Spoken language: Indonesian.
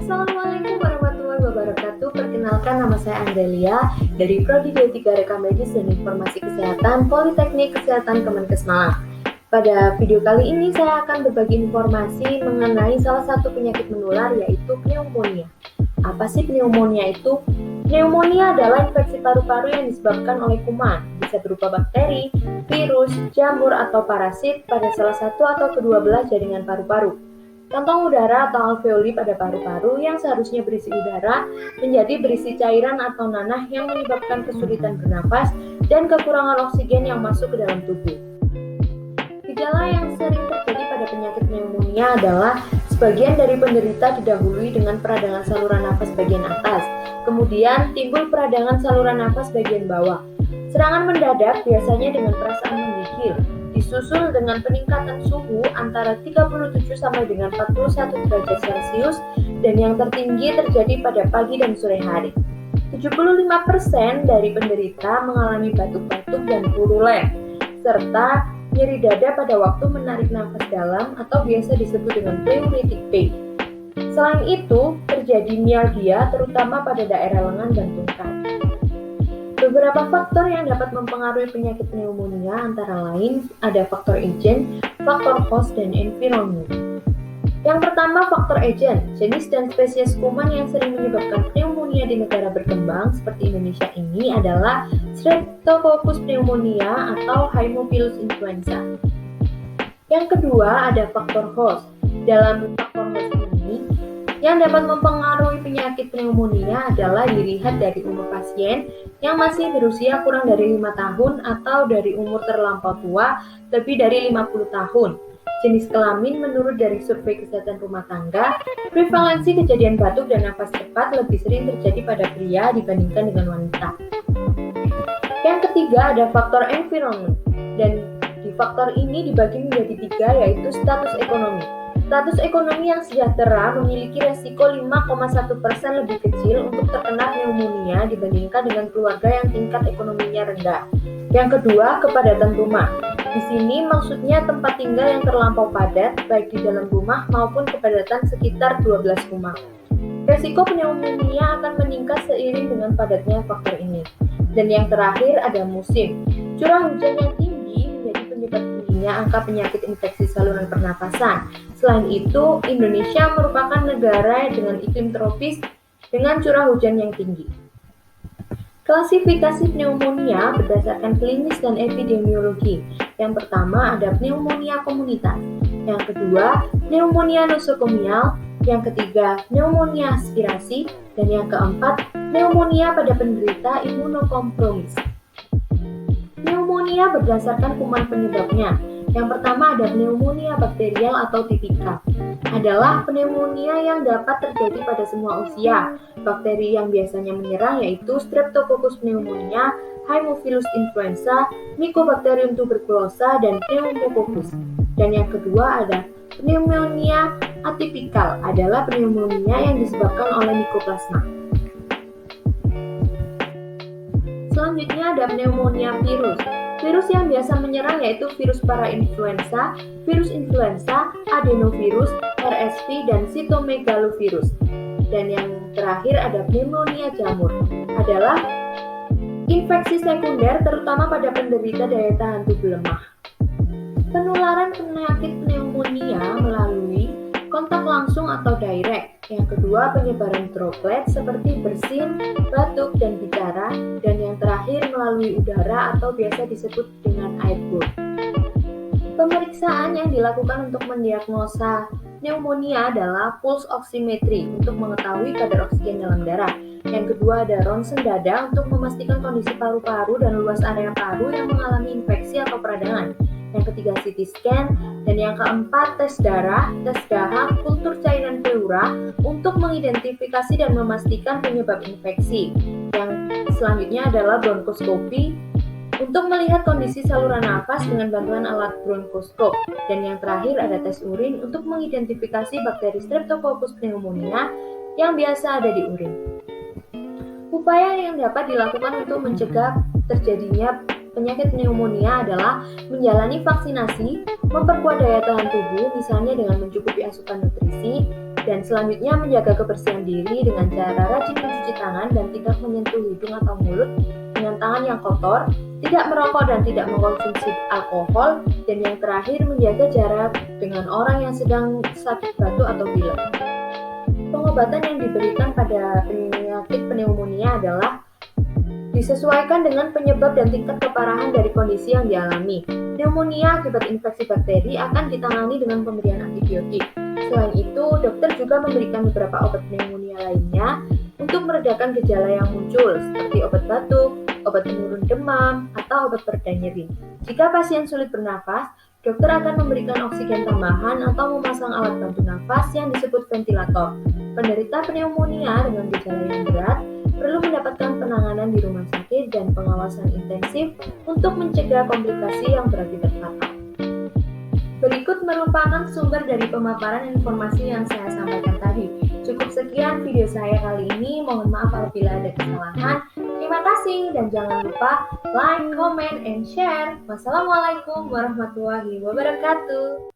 Assalamualaikum warahmatullahi wabarakatuh. Perkenalkan, nama saya Andelia dari Prodi D3 Rekam Medis dan Informasi Kesehatan Politeknik Kesehatan Kemenkes Malang. Pada video kali ini saya akan berbagi informasi mengenai salah satu penyakit menular, yaitu pneumonia. Apa sih pneumonia itu? Pneumonia adalah infeksi paru-paru yang disebabkan oleh kuman, bisa berupa bakteri, virus, jamur, atau parasit pada salah satu atau kedua belah jaringan paru-paru. Kantong udara atau alveoli pada paru-paru yang seharusnya berisi udara menjadi berisi cairan atau nanah yang menyebabkan kesulitan bernapas dan kekurangan oksigen yang masuk ke dalam tubuh. Gejala yang sering terjadi pada penyakit pneumonia adalah sebagian dari penderita didahului dengan peradangan saluran nafas bagian atas, kemudian timbul peradangan saluran nafas bagian bawah. Serangan mendadak biasanya dengan perasaan menggigil, disusul dengan peningkatan suhu antara 37 sampai dengan 41 derajat Celcius dan yang tertinggi terjadi pada pagi dan sore hari. 75% dari penderita mengalami batuk-batuk dan purulen, serta nyeri dada pada waktu menarik nafas dalam atau biasa disebut dengan pleuritic pain. Selain itu, terjadi myalgia terutama pada daerah lengan dan tungkai. Beberapa faktor yang dapat mempengaruhi penyakit pneumonia antara lain ada faktor agent, faktor host, dan environment. Yang pertama, faktor agent, jenis dan spesies kuman yang sering menyebabkan pneumonia di negara berkembang seperti Indonesia ini adalah Streptococcus pneumonia atau Haemophilus influenza. Yang kedua, ada faktor host. Dalam faktor host ini, yang dapat mempengaruhi penyakit pneumonia adalah dilihat dari umur pasien yang masih berusia kurang dari 5 tahun atau dari umur terlampau tua lebih dari 50 tahun. Jenis kelamin menurut dari survei kesehatan rumah tangga, prevalensi kejadian batuk dan nafas cepat lebih sering terjadi pada pria dibandingkan dengan wanita. Yang ketiga ada faktor environment, dan di faktor ini dibagi menjadi 3, yaitu status ekonomi. Status ekonomi yang sejahtera memiliki resiko 5,1% lebih kecil untuk terkena pneumonia dibandingkan dengan keluarga yang tingkat ekonominya rendah. Yang kedua, kepadatan rumah. Di sini maksudnya tempat tinggal yang terlampau padat, baik di dalam rumah maupun kepadatan sekitar 12 rumah. Resiko pneumonia akan meningkat seiring dengan padatnya faktor ini. Dan yang terakhir ada musim. Curah hujan yang tinggi menjadi penyebab tingginya angka penyakit infeksi saluran pernapasan. Selain itu, Indonesia merupakan negara dengan iklim tropis dengan curah hujan yang tinggi. Klasifikasi pneumonia berdasarkan klinis dan epidemiologi. Yang pertama ada pneumonia komunitas. Yang kedua, pneumonia nosokomial. Yang ketiga, pneumonia aspirasi. Dan yang keempat, pneumonia pada penderita imunokompromis. Pneumonia berdasarkan kuman penyebabnya. Yang pertama ada pneumonia bakterial atau tipikal. Adalah pneumonia yang dapat terjadi pada semua usia. Bakteri yang biasanya menyerang yaitu Streptococcus pneumonia, Haemophilus influenza, Mycobacterium tuberculosa, dan Pneumococcus. Dan yang kedua ada pneumonia atipikal, adalah pneumonia yang disebabkan oleh Mycoplasma. Selanjutnya ada pneumonia virus. Virus yang biasa menyerang yaitu virus parainfluenza, virus influenza, adenovirus, RSV, dan cytomegalovirus. Dan yang terakhir ada pneumonia jamur, adalah infeksi sekunder terutama pada penderita daya tahan tubuh lemah. Penularan penyakit pneumonia melalui kontak langsung atau direct. Yang kedua, penyebaran droplet seperti bersin, batuk, dan bicara. Dan yang terakhir, melalui udara atau biasa disebut dengan airborne. Pemeriksaan yang dilakukan untuk mendiagnosa pneumonia adalah pulse oximetry untuk mengetahui kadar oksigen dalam darah. Yang kedua ada ronsen dada untuk memastikan kondisi paru-paru dan luas area paru yang mengalami infeksi atau peradangan. Yang ketiga CT scan, dan yang keempat tes darah, tes dahak, kultur cairan pleura untuk mengidentifikasi dan memastikan penyebab infeksi. Yang selanjutnya adalah bronkoskopi untuk melihat kondisi saluran nafas dengan bantuan alat bronkoskop. Dan yang terakhir ada tes urin untuk mengidentifikasi bakteri Streptococcus pneumonia yang biasa ada di urin. Upaya yang dapat dilakukan untuk mencegah terjadinya penyakit pneumonia adalah menjalani vaksinasi, memperkuat daya tahan tubuh misalnya dengan mencukupi asupan nutrisi, Dan selanjutnya menjaga kebersihan diri dengan cara rajin mencuci tangan dan tidak menyentuh hidung atau mulut dengan tangan yang kotor, tidak merokok dan tidak mengkonsumsi alkohol, dan yang terakhir menjaga jarak dengan orang yang sedang sakit batuk atau pilek. Pengobatan yang diberikan pada penyakit pneumonia adalah disesuaikan dengan penyebab dan tingkat keparahan dari kondisi yang dialami. Pneumonia akibat infeksi bakteri akan ditangani dengan pemberian antibiotik. Selain itu, dokter juga memberikan beberapa obat pneumonia lainnya untuk meredakan gejala yang muncul, seperti obat batuk, obat penurun demam, atau obat pereda nyeri. Jika pasien sulit bernafas, dokter akan memberikan oksigen tambahan atau memasang alat bantu nafas yang disebut ventilator. Penderita pneumonia dengan gejala yang berat perlu mendapatkan penanganan di rumah sakit dan pengawasan intensif untuk mencegah komplikasi yang berakibat fatal. Berikut merupakan sumber dari pemaparan informasi yang saya sampaikan tadi. Cukup sekian video saya kali ini, mohon maaf apabila ada kesalahan. Terima kasih dan jangan lupa like, comment, and share. Wassalamualaikum warahmatullahi wabarakatuh.